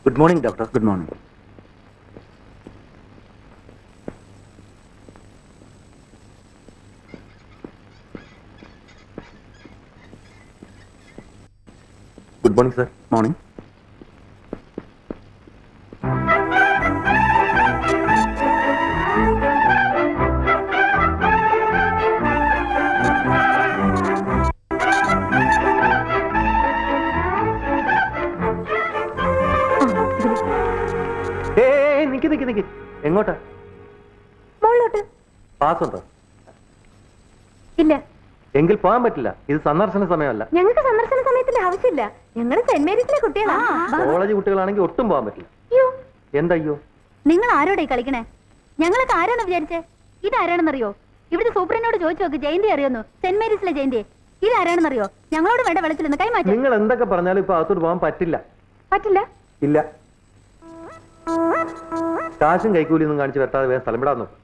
Good morning doctor. Good morning. Good morning sir. Morning. നിക്ക് എങ്ങോട്ടാ? മോളിലോട്ട്. പാസ് ഉണ്ടോ? ഇല്ല. എങ്കിൽ പോകാൻ പറ്റില്ല. ഇത് സന്ദർശന സമയമല്ല. ഞങ്ങൾക്ക് സന്ദർശന സമയത്തിന്റെ ആവശ്യമില്ല. ഞങ്ങൾ സെന്റ് മേരീസിലെ കുട്ടികളാ. കോളേജ് കുട്ടികളാണെങ്കിൽ ഒട്ടും പോകാൻ പറ്റില്ല. എന്തയ്യോ? നിങ്ങൾ ആരോടെ കളിക്കണേ? ഞങ്ങളൊക്കെ ആരാണ് വിചാരിച്ചേ? ഇതാരാണെന്നറിയോ? ഇവിടുത്തെ സൂപ്രനോട് ചോദിച്ചു നോക്ക്. ജയന്തി അറിയുന്നു? സെന്റ് മേരീസിലെ ജയന്തി. ഇതാരാണെന്നറിയോ? ഞങ്ങളോട് വേണ്ട വെള്ളത്തിലൊന്ന് കൈമാറ്റം. നിങ്ങൾ എന്തൊക്കെ പറഞ്ഞാലും ഇപ്പൊ അകത്തോട്ട് പോകാൻ പറ്റില്ല. പറ്റില്ല? ഇല്ല. കാശും കൈക്കൂലിയൊന്നും കാണിച്ച് വെട്ടാതെ വേഗം സ്ഥലം വിടാൻ നോക്കും.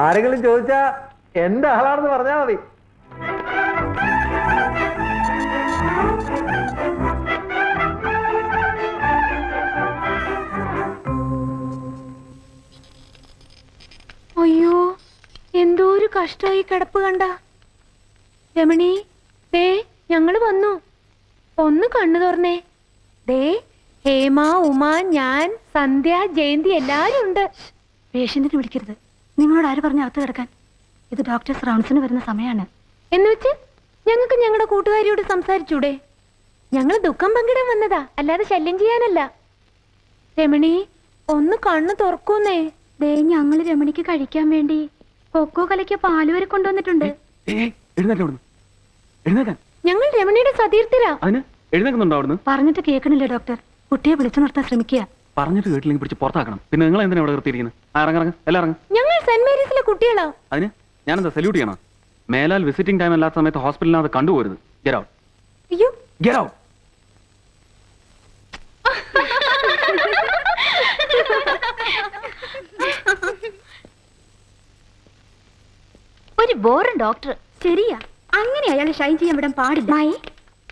ആരെങ്കിലും ചോദിച്ചാ എന്റെ ആളാണെന്ന് പറഞ്ഞാ മതി. അയ്യോ, എന്തോ ഒരു കഷ്ടമായി കിടപ്പ് കണ്ട. രമണി, ദേ ഞങ്ങള് വന്നു. ഒന്ന് കണ്ണു തുറന്നേ. ദേ ഹേമ, ഉമ, ഞാൻ, സന്ധ്യ, ജയന്തി എല്ലാരും ഉണ്ട്. പേഷ്യന്റിനെ വിളിക്കരുത്. നിങ്ങളോട് ആര് പറഞ്ഞ അകത്ത് കിടക്കാൻ? ഇത് ഡോക്ടേഴ്സ് റൗണ്ട്സിന് വരുന്ന സമയമാണ്. എന്ന് വെച്ച് ഞങ്ങൾക്ക് ഞങ്ങളുടെ കൂട്ടുകാരിയോട് സംസാരിച്ചൂടെ? ഞങ്ങൾ ദുഃഖം പങ്കിടാൻ വന്നതാ, അല്ലാതെ ശല്യം ചെയ്യാനല്ല. രമണി, ഒന്ന് കണ്ണു തുറക്കൂന്നേ. ദേ ഞങ്ങൾ രമണിക്ക് കഴിക്കാൻ വേണ്ടി കൊക്കോ കലയ്ക്ക് പാല് വരെ കൊണ്ടുവന്നിട്ടുണ്ട്. ഞങ്ങൾ രമണിയുടെ സതീർത്ഥിലാ. പറഞ്ഞിട്ട് കേൾക്കണില്ല ഡോക്ടർ. കുട്ടിയെ വിളിച്ചു നിർത്താൻ ശ്രമിക്കുക. പറഞ്ഞിട്ട് കേട്ടില്ലെങ്കിൽ പിടിച്ച് പുറത്താക്കണം. പിന്നെ നിങ്ങൾ എന്തിനാ ഇവിടെ നിർത്തിയിരിക്കുന്നത്? എല്ലാം ഇറങ്ങും. ഞങ്ങൾ സെന്റ് മേരീസിലെ കുട്ടികളാ. അതിന് ഞാനെന്താ സല്യൂട്ട് ചെയ്യണം? മേലാൽ വിസിറ്റിംഗ് ടൈം അല്ലാത്ത സമയത്ത് ഹോസ്പിറ്റലിനകത്ത് കണ്ടുപോരുത്. Get out. അയ്യോ, ഗെറ്റ് ഔട്ട്. ഒരു ബോറൻ ഡോക്ടർ. ശരിയാ, അങ്ങനെ അയാളെ ഷൈൻ ചെയ്യാൻ വിടാൻ പാടില്ല.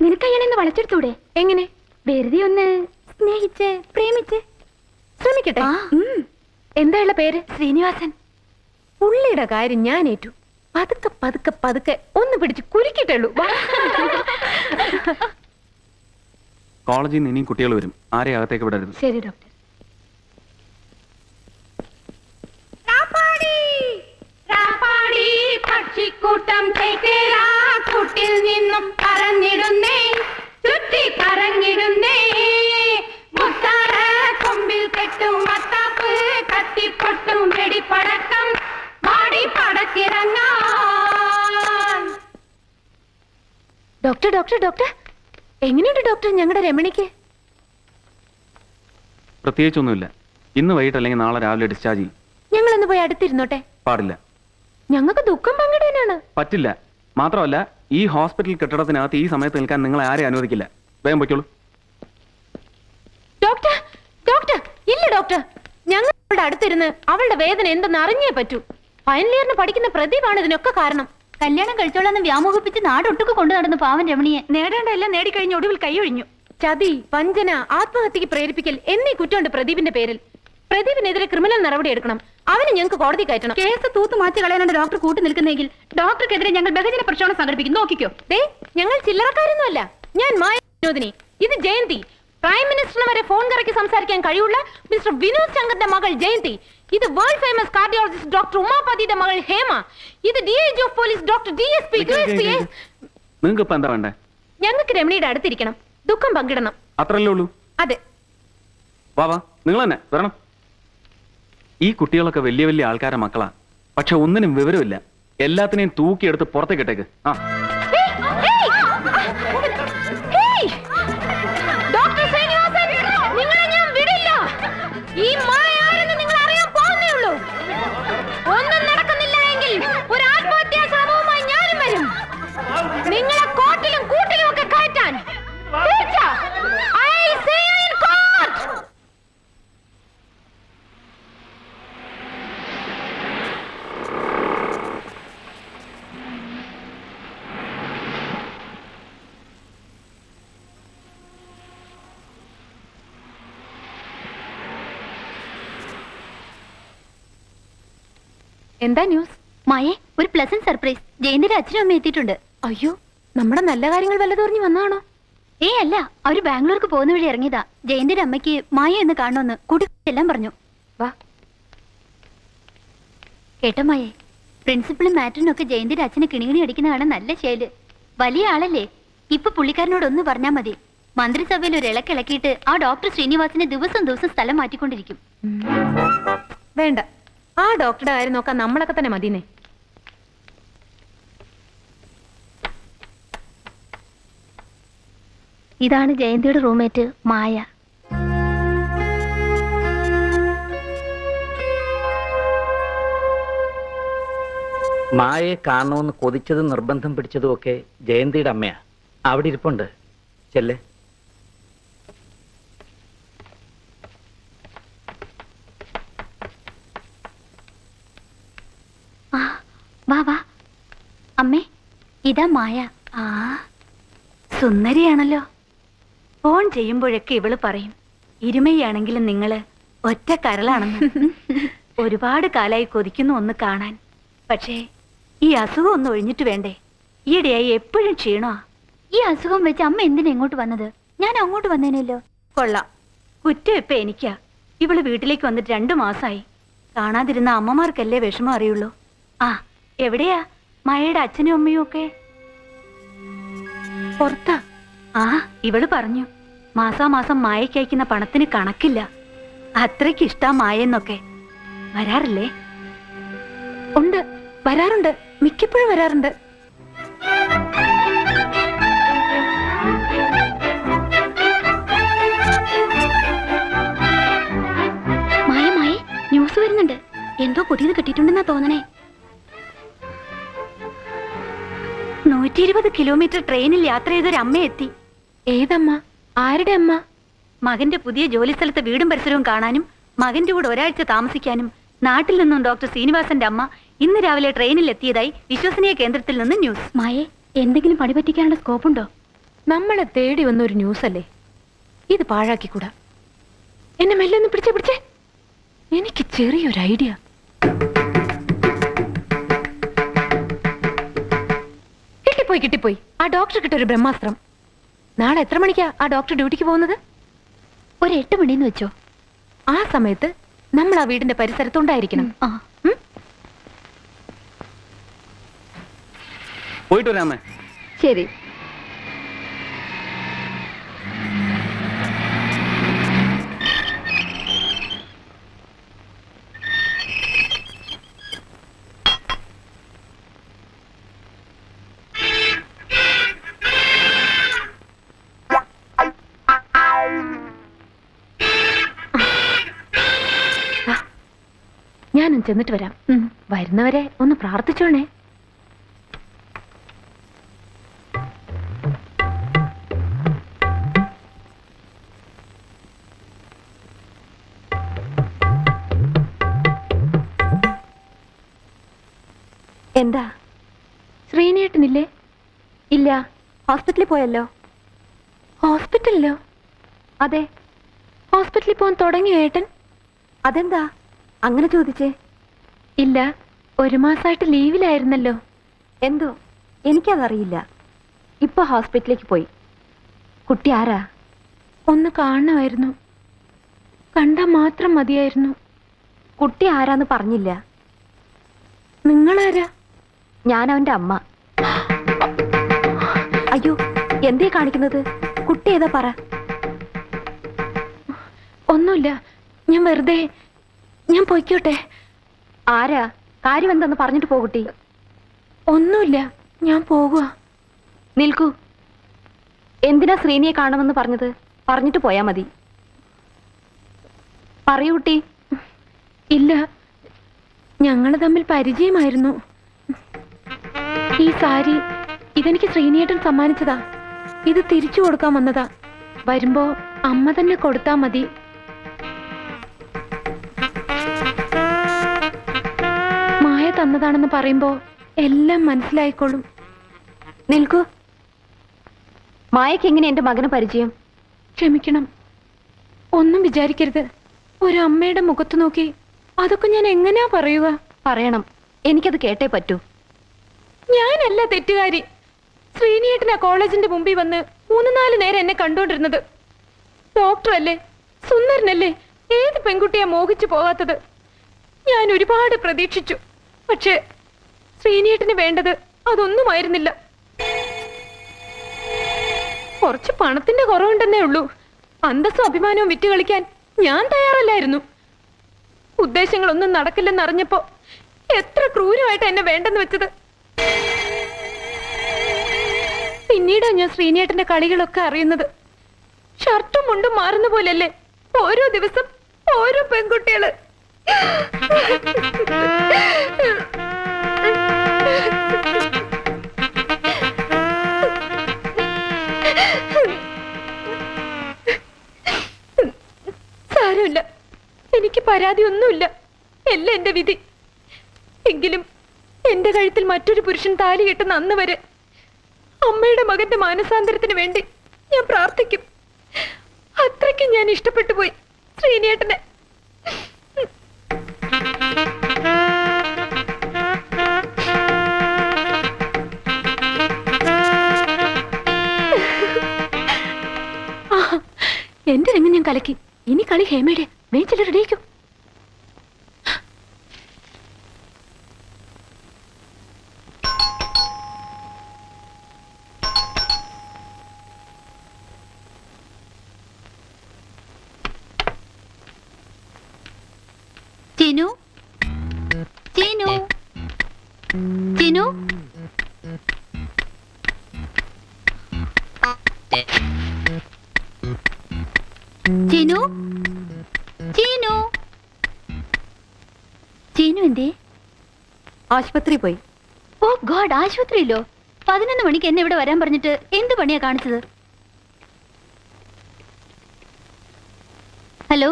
നിനക്ക് അയാളെന്ന് വളച്ചെടുത്തൂടെ? എങ്ങനെ? വെറുതെ ഒന്ന് സ്നേഹിച്ച് പ്രേമിച്ച് ശ്രമിക്കട്ടെ. എന്താ ഉള്ള പേര്? ശ്രീനിവാസൻ. പുള്ളിയുടെ കാര്യം ഞാൻ ഏറ്റു. പതുക്കെ പതുക്കെ പതുക്കെ ഒന്ന് പിടിച്ച് കുലുക്കിട്ടുള്ളൂ. കോളേജിൽ നിന്ന് ഇനിയും കുട്ടികൾ വരും. ആരെയും അകത്തേക്ക് വിടരുത്. ശരി ഡോക്ടർ. പക്ഷിക്കൂട്ടം കൂട്ടിൽ നിന്നും പറന്നിടുന്നേ, ചുറ്റി കറങ്ങിടുന്നേ. മുത്താറ കൊമ്പിൽ കെട്ടും മത്താപ്പ്, കത്തിപ്പൊട്ടും വെടിപ്പടക്കം, മാടി പടക്കിറങ്ങാൻ. ഡോക്ടർ ഡോക്ടർ ഡോക്ടർ, എങ്ങനെയുണ്ട് ഡോക്ടർ ഞങ്ങളുടെ രമണിക്ക്? പ്രത്യേകിച്ചൊന്നുമില്ല. ഇന്ന് വൈകിട്ട് അല്ലെങ്കിൽ നാളെ രാവിലെ ഡിസ്ചാർജ് ചെയ്യും. ഞങ്ങളൊന്ന് പോയി അടുത്തിരുന്നോട്ടെ? പാടില്ല. ഞങ്ങൾക്ക് ദുഃഖം പങ്കിടാനാണ്. പറ്റില്ല. മാത്രമല്ല, ഈ ഹോസ്പിറ്റൽ കെട്ടിടത്തിനകത്ത് ഈ സമയത്ത് നിൽക്കാൻ നിങ്ങളെ ആരെയും അനുവദിക്കില്ല. വേഗം പൊയ്ക്കോളൂ. ഡോക്ടർ ഡോക്ടർ ഇല്ല ഡോക്ടർ, ഞങ്ങൾ അവളുടെ അടുത്തിരുന്ന് അവളുടെ വേദന എന്തെന്ന് അറിഞ്ഞേ പറ്റൂ. ഫൈനൽ ഇയറിന് പഠിക്കുന്ന പ്രദീപാണ് ഇതിനൊക്കെ കാരണം. കല്യാണം കഴിച്ചോളാന്ന് വ്യാമോഹിപ്പിച്ച് നാടൊട്ടുക്ക് കൊണ്ടു നടന്ന പാവൻ രമണിയെ നേടേണ്ടതെല്ലാം നേടിക്കഴിഞ്ഞ ഒടുവിൽ കൈയൊഴിഞ്ഞു. ചതി, വഞ്ചന, ആത്മഹത്യക്ക് പ്രേരിപ്പിക്കൽ എന്നീ കുറ്റമുണ്ട് പ്രദീപിന്റെ പേരിൽ. പ്രദീപിനെതിരെ ക്രിമിനൽ നടപടി എടുക്കണം. അവന് ഞങ്ങൾക്ക് കോടതി കയറ്റണം. കേസ് തൂത്ത് മാറ്റി കളയാനാണ് ഡോക്ടർ കൂട്ടി നിൽക്കുന്നെങ്കിൽ ഡോക്ടർക്കെതിരെ ഞങ്ങൾ ബഹുജന പ്രക്ഷോഭം സംഘടിപ്പിക്കും. നോക്കിക്കോ. ദേ ഞങ്ങൾ ചില്ലറക്കാരൊന്നുമല്ല. ഞാൻ മായ വിനോദിനി, ഇത് ജയന്തി. പ്രൈം മിനിസ്റ്ററിന് വരെ ഫോൺ കറക്കി സംസാരിക്കാൻ കഴിവുള്ള മിസ്റ്റർ വിനോദ് ശങ്കറിന്റെ മകൾ ജയന്തി. ഇത് വേൾഡ് ഫേമസ് കാർഡിയോളജിസ്റ്റ് ഡോക്ടർ ഉമാപതിയുടെ മകൾ ഹേമ. ഇത് DIG of police doctor DSP. നിങ്ങൾക്ക് ഇപ്പൊ എന്താ വേണ്ടേ? ഞങ്ങൾക്ക് രമണിയുടെ അടുത്തിരിക്കണം, ദുഃഖം പങ്കിടണം. അത്രല്ലേ ഉള്ളൂ? അതെ. വാ നിങ്ങൾ തന്നെ വരണം. ഈ കുട്ടികളൊക്കെ വലിയ വലിയ ആൾക്കാരെ മക്കളാ. പക്ഷെ ഒന്നിനും വിവരമില്ല. എല്ലാത്തിനെയും തൂക്കിയെടുത്ത് പുറത്തേക്ക് ഇട്ടേക്ക്. ഡോക്ടർ ശ്രീനിവാസൻ, നിങ്ങളെ ഞാൻ വിടില്ല. ഈ മായ ആരെന്ന് നിങ്ങൾ അറിയാൻ പോകുന്നേ ഉള്ളൂ. ഒന്നും നടക്കുന്നില്ല എങ്കിൽ ഒരു ആത്മഹത്യാ ശ്രമവുമായി ഞാനും വരും. നിങ്ങളെ കോട്ടിലും കൂട്ടിലും ഒക്കെ കയറ്റാൻ. I see you in court. എന്താ ന്യൂസ്? മായേ, ഒരു പ്ലസന്റ് സർപ്രൈസ്. ജയന്തിന്റെ അച്ഛനും അമ്മ എത്തിയിട്ടുണ്ട്. അയ്യോ, നമ്മുടെ നല്ല കാര്യങ്ങൾ വല്ലതോറിഞ്ഞു വന്നാണോ? അല്ല, അവര് ബാംഗ്ലൂർക്ക് പോകുന്ന വഴി ഇറങ്ങിയതാ. ജയന്തിന്റെ അമ്മയ്ക്ക് മായ എന്ന് കാണണമെന്ന് കൂട്ടിയെല്ലാം പറഞ്ഞു. വാ. കേട്ടോ മായേ, പ്രിൻസിപ്പളും മാറ്ററിനും ഒക്കെ ജയന്തിന്റെ അച്ഛനെ കിണികിണി അടിക്കുന്നതാണ് നല്ല ശൈല്. വലിയ ആളല്ലേ? ഇപ്പൊ പുള്ളിക്കാരനോട് ഒന്ന് പറഞ്ഞാൽ മതി. മന്ത്രിസഭയിൽ ഒരു ഇളക്കിളക്കിയിട്ട് ആ ഡോക്ടർ ശ്രീനിവാസിനെ ദിവസം ദിവസം സ്ഥലം മാറ്റിക്കൊണ്ടിരിക്കും. വേണ്ട, ആ ഡോക്ടറുടെ കാര്യം നോക്കാൻ നമ്മളൊക്കെ തന്നെ മതിനെ. ഇതാണ് ജയന്തിയുടെ റൂംമേറ്റ് മായ. മായയെ കാണണമെന്ന് കൊതിച്ചതും നിർബന്ധം പിടിച്ചതും ഒക്കെ ജയന്തിയുടെ അമ്മയാ. അവിടെ ഇരിപ്പുണ്ട്. ചെല്ലേ. വാ വാ. അമ്മേ, ഇതാ മായ. ആ, സുന്ദരിയാണല്ലോ. ഫോൺ ചെയ്യുമ്പോഴൊക്കെ ഇവള് പറയും, ഇരുമയാണെങ്കിലും നിങ്ങള് ഒറ്റ കരളാണെന്ന്. ഒരുപാട് കാലായി കൊതിക്കുന്നു ഒന്ന് കാണാൻ. പക്ഷേ ഈ അസുഖം ഒന്ന് ഒഴിഞ്ഞിട്ട് വേണ്ടേ? ഈയിടെയായി എപ്പോഴും ക്ഷീണോ. ഈ അസുഖം വെച്ച് അമ്മ എന്തിനാ ഇങ്ങോട്ട് വന്നത്? ഞാൻ അങ്ങോട്ട് വന്നേനല്ലോ. കൊള്ളാം, കുറ്റം ഇപ്പൊ എനിക്കാ. ഇവള് വീട്ടിലേക്ക് വന്നിട്ട് 2 മാസമായി. കാണാതിരുന്ന അമ്മമാർക്കല്ലേ വിഷമം അറിയുള്ളൂ. ആ, എവിടെയാ മായയുടെ അച്ഛനും അമ്മയും ഒക്കെ? പുറത്താ. ആ, ഇവള് പറഞ്ഞു മാസാമാസം മായയ്ക്ക് അയക്കുന്ന പണത്തിന് കണക്കില്ല. അത്രയ്ക്ക് ഇഷ്ടാ മായെന്നൊക്കെ. വരാറില്ലേ? ഉണ്ട്, വരാറുണ്ട്. മിക്കപ്പോഴും വരാറുണ്ട്. മായ, മായ, ന്യൂസ് വരുന്നുണ്ട്. എന്തോ പുതിയത് കിട്ടിയിട്ടുണ്ടെന്നാ തോന്നണേ. 120 കിലോമീറ്റർ ട്രെയിനിൽ യാത്ര ചെയ്തൊരു അമ്മ എത്തി. ഏതമ്മ? ആരുടെ അമ്മ? മകന്റെ പുതിയ ജോലി സ്ഥലത്തെ വീടും പരിസരവും കാണാനും മകന്റെ കൂടെ ഒരാഴ്ച താമസിക്കാനും നാട്ടിൽ നിന്നും ഡോക്ടർ ശ്രീനിവാസന്റെ അമ്മ ഇന്ന് രാവിലെ ട്രെയിനിൽ എത്തിയതായി വിശ്വസനീയ കേന്ദ്രത്തിൽ നിന്ന് ന്യൂസ്. മായേ, എന്തെങ്കിലും പണിപറ്റിക്കാനുള്ള സ്കോപ്പുണ്ടോ? നമ്മളെ തേടി വന്ന ഒരു ന്യൂസ് അല്ലേ ഇത്? പാഴാക്കിക്കൂടാ. എന്നെ മെല്ലെ ഒന്ന് പിടിച്ചേ. എനിക്ക് ചെറിയൊരു ഐഡിയ. കിട്ടിപ്പോയി. ആ ഡോക്ടർ കിട്ടൊരു ബ്രഹ്മാസ്ത്രം. നാളെ എത്ര മണിക്കാ ആ ഡോക്ടർ ഡ്യൂട്ടിക്ക് പോകുന്നത്? ഒരു 8 മണിന്ന് വെച്ചോ. ആ സമയത്ത് നമ്മൾ ആ വീടിന്റെ പരിസരത്തുണ്ടായിരിക്കണം. പോയിട്ട് വരാമേ. ശരി. ഞാനും ചെന്നിട്ട് വരാം. വരുന്നവരെ ഒന്ന് പ്രാർത്ഥിച്ചോണേ. എന്താ, ശ്രീനേട്ടനില്ലേ? ഇല്ല, ഹോസ്പിറ്റലിൽ പോയല്ലോ. ഹോസ്പിറ്റലിലോ? അതെ, ഹോസ്പിറ്റലിൽ പോകാൻ തുടങ്ങിയോ ഏട്ടൻ? അതെന്താ അങ്ങനെ ചോദിച്ചേ? ഇല്ല, 1 മാസമായിട്ട് ലീവിലായിരുന്നല്ലോ. എന്തോ എനിക്കതറിയില്ല. ഇപ്പൊ ഹോസ്പിറ്റലിലേക്ക് പോയി. കുട്ടി ആരാ? ഒന്ന് കാണണമായിരുന്നു. കണ്ടാ മാത്രം മതിയായിരുന്നു. കുട്ടി ആരാന്ന് പറഞ്ഞില്ല. നിങ്ങളാരാ? ഞാൻ അവന്റെ അമ്മ. അയ്യോ, എന്തേ കാണിക്കുന്നത്? കുട്ടി ഏതാ പറ. ഒന്നുമില്ല, ഞാൻ വെറുതെ. ഞാൻ പോയിക്കോട്ടെ. ആരാ? കാര്യം എന്തെന്ന് പറഞ്ഞിട്ട് പോകുട്ടി. ഒന്നുമില്ല, ഞാൻ പോകുക. നിൽക്കൂ. എന്തിനാ ശ്രീനിയെ കാണുമെന്ന് പറഞ്ഞത്? പറഞ്ഞിട്ട് പോയാ മതി. പറയൂ കുട്ടി. ഇല്ല, ഞങ്ങൾ തമ്മിൽ പരിചയമായിരുന്നു. ഈ സാരി ഇതെനിക്ക് ശ്രീനിയേട്ടൻ സമ്മാനിച്ചതാ. ഇത് തിരിച്ചു കൊടുക്കാൻ വന്നതാ. വരുമ്പോ അമ്മ തന്നെ കൊടുത്താ മതി. മായ തന്നതാണെന്ന് പറയുമ്പോ എല്ലാം മനസ്സിലായിക്കോളും. നിൽക്കൂ. മായക്ക് എങ്ങനെ എന്റെ മകന് പരിചയം? ക്ഷമിക്കണം, ഒന്നും വിചാരിക്കരുത്. ഒരു അമ്മയുടെ മുഖത്ത് നോക്കി അതൊക്കെ ഞാൻ എങ്ങനെയാ പറയുക? പറയണം, എനിക്കത് കേട്ടേ പറ്റൂ. ഞാനല്ല തെറ്റുകാരി. ശ്രീനിയേട്ടനാ കോളേജിന്റെ മുമ്പിൽ വന്ന് 3-4 നേരം എന്നെ കണ്ടോണ്ടിരുന്നത്. ഡോക്ടറല്ലേ, സുന്ദരനല്ലേ, ഏത് പെൺകുട്ടിയാ മോഹിച്ചു പോകാത്തത്? ഞാൻ ഒരുപാട് പ്രതീക്ഷിച്ചു. പക്ഷേ ശ്രീനിയേട്ടന് വേണ്ടത് അതൊന്നുമായിരുന്നില്ല. കുറച്ച് പണത്തിന്റെ കുറവുണ്ടെന്നേ ഉള്ളൂ. അന്തസ്സും അഭിമാനവും വിറ്റ് കളിക്കാൻ ഞാൻ തയ്യാറല്ലായിരുന്നു. ഉദ്ദേശങ്ങളൊന്നും നടക്കില്ലെന്നറിഞ്ഞപ്പോ എത്ര ക്രൂരമായിട്ട് എന്നെ വേണ്ടെന്ന് വെച്ചത്. പിന്നീടാ ഞാൻ ശ്രീനിയേട്ടന്റെ കളികളൊക്കെ അറിയുന്നത്. ഷർട്ടും മുണ്ടും മാറുന്ന പോലല്ലേ ഓരോ ദിവസം ഓരോ പെൺകുട്ടികള്. സാരമില്ല, എനിക്ക് പരാതിയൊന്നുമില്ല. എല്ലാം എന്റെ വിധി. എങ്കിലും എന്റെ കഴുത്തിൽ മറ്റൊരു പുരുഷൻ താലി കെട്ടുന്ന അന്ന് വരെ അമ്മയുടെ മകന്റെ മാനസാന്തരത്തിന് വേണ്ടി ഞാൻ പ്രാർത്ഥിക്കും. അത്രയ്ക്ക് ഞാൻ ഇഷ്ടപ്പെട്ടു പോയി ശ്രീനിയേട്ടനെ. എന്റെ രംഗം ഞാൻ കലക്കി. ഇനി കളി ഹേമയുടെ. മേച്ചില് റെഡിയാക്കും. ചിനു, ചിനു, ചിനു. ചിനു, ചിനു, ചിനു എന്തേ? ആശുപത്രി പോയി. ഓ ഗോഡ്, ആശുപത്രിയിലോ? 11 മണിക്ക് എന്നെ ഇവിടെ വരാൻ പറഞ്ഞിട്ട് എന്ത് പണിയാ കാണിച്ചത്? ഹലോ,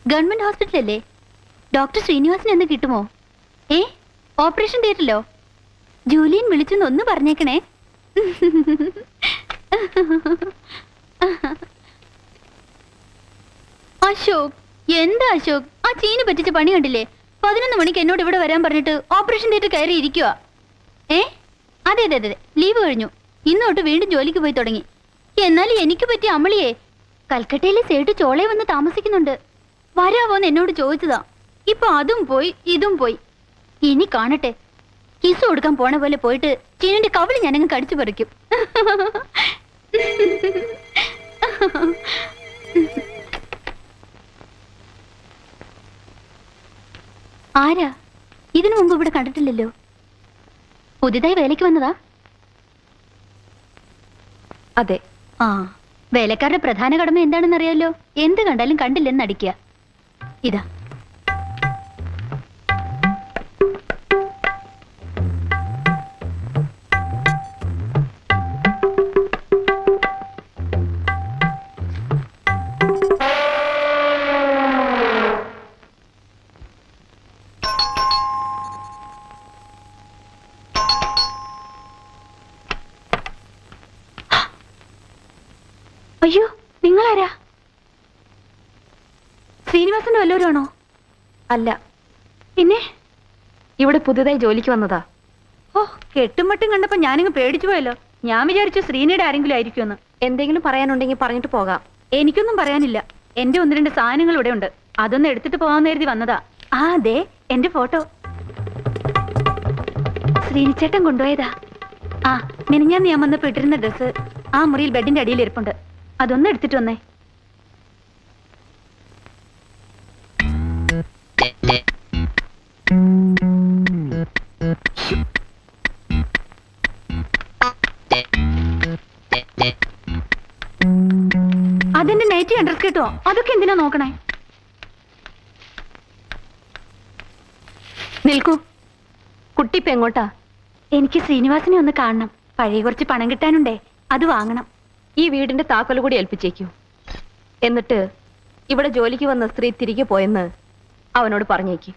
ഗവൺമെന്റ് ഹോസ്പിറ്റൽ അല്ലേ? ഡോക്ടർ ശ്രീനിവാസൻ എന്ന് കിട്ടുമോ? ഓപ്പറേഷൻ തിയേറ്ററിലോ? ജൂലിയൻ വിളിച്ചെന്ന് ഒന്ന് പറഞ്ഞേക്കണേ. അശോക്, എന്താ അശോക്, ആ ചീന് പറ്റിച്ച പണി കണ്ടില്ലേ? 11 മണിക്ക് എന്നോട് ഇവിടെ വരാൻ പറഞ്ഞിട്ട് ഓപ്പറേഷൻ തിയേറ്റർ കയറി ഇരിക്കുക. അതെ അതെ അതെ, ലീവ് കഴിഞ്ഞു. ഇന്നോട്ട് വീണ്ടും ജോലിക്ക് പോയി തുടങ്ങി. എന്നാലും എനിക്ക് പറ്റിയ അമളിയെ കൽക്കട്ടയിലെ സേട്ട് ചോളയെ വന്ന് താമസിക്കുന്നുണ്ട്. വരാവോന്ന് എന്നോട് ചോദിച്ചതാ. ഇപ്പൊ അതും പോയി ഇതും പോയി. ഇനി കാണട്ടെ, കിസ് കൊടുക്കാൻ പോണ പോലെ പോയിട്ട് ചീനിന്റെ കവിള് ഞാനങ്ങ് കടിച്ചു പറിക്കും. ആരാ? ഇതിനു മുമ്പ് ഇവിടെ കണ്ടിട്ടില്ലല്ലോ. പുതിയതായി വേലയ്ക്ക് വന്നതാ? അതെ. ആ, വേലക്കാരുടെ പ്രധാന കടമ എന്താണെന്ന് അറിയാലോ. എന്ത് കണ്ടാലും കണ്ടില്ലെന്ന് അടിക്കുക. ഇതാ. അയ്യോ, നിങ്ങളാരാ? ശ്രീനിവാസന്റെ വല്ലവരാണോ? അല്ല, പിന്നെ ഇവിടെ പുതുതായി ജോലിക്ക് വന്നതാ. ഓ, കെട്ടും മട്ടും കണ്ടപ്പോ ഞാനിങ്ങ് പേടിച്ചു പോയല്ലോ. ഞാൻ വിചാരിച്ചു ശ്രീനിയുടെ ആരെങ്കിലും ആയിരിക്കുമെന്ന്. എന്തെങ്കിലും പറയാനുണ്ടെങ്കിൽ പറഞ്ഞിട്ട് പോകാം. എനിക്കൊന്നും പറയാനില്ല. എന്റെ 1-2 സാധനങ്ങൾ ഇവിടെ ഉണ്ട്. അതൊന്ന് എടുത്തിട്ട് പോകാൻ കരുതി വന്നതാ. ആ അതെ, എന്റെ ഫോട്ടോ ശ്രീനിച്ചേട്ടൻ കൊണ്ടുപോയതാ. ആ, മിനിഞ്ഞാന്ന് ഞാൻ വന്നപ്പോ ഇട്ടിരുന്ന ഡ്രസ്സ് ആ മുറിയിൽ ബെഡിന്റെ അടിയിൽ ഇരിപ്പുണ്ട്. അതൊന്ന് എടുത്തിട്ട് വന്നേ. നൈറ്റി അണ്ടർസ്കേട്ടോ അതൊക്കെ എന്തിനാ നോക്കണേ? നിൽക്കൂ. കുട്ടി ഇപ്പൊ എങ്ങോട്ടാ? എനിക്ക് ശ്രീനിവാസിനെ ഒന്ന് കാണണം. പഴയ കുറച്ച് പണം കിട്ടാനുണ്ടേ, അത് വാങ്ങണം. ഈ വീടിന്റെ താക്കോല് കൂടി ഏൽപ്പിച്ചേക്കൂ. എന്നിട്ട് ഇവിടെ ജോലിക്ക് വന്ന സ്ത്രീ തിരികെ പോയെന്ന് അവനോട് പറഞ്ഞേക്ക്.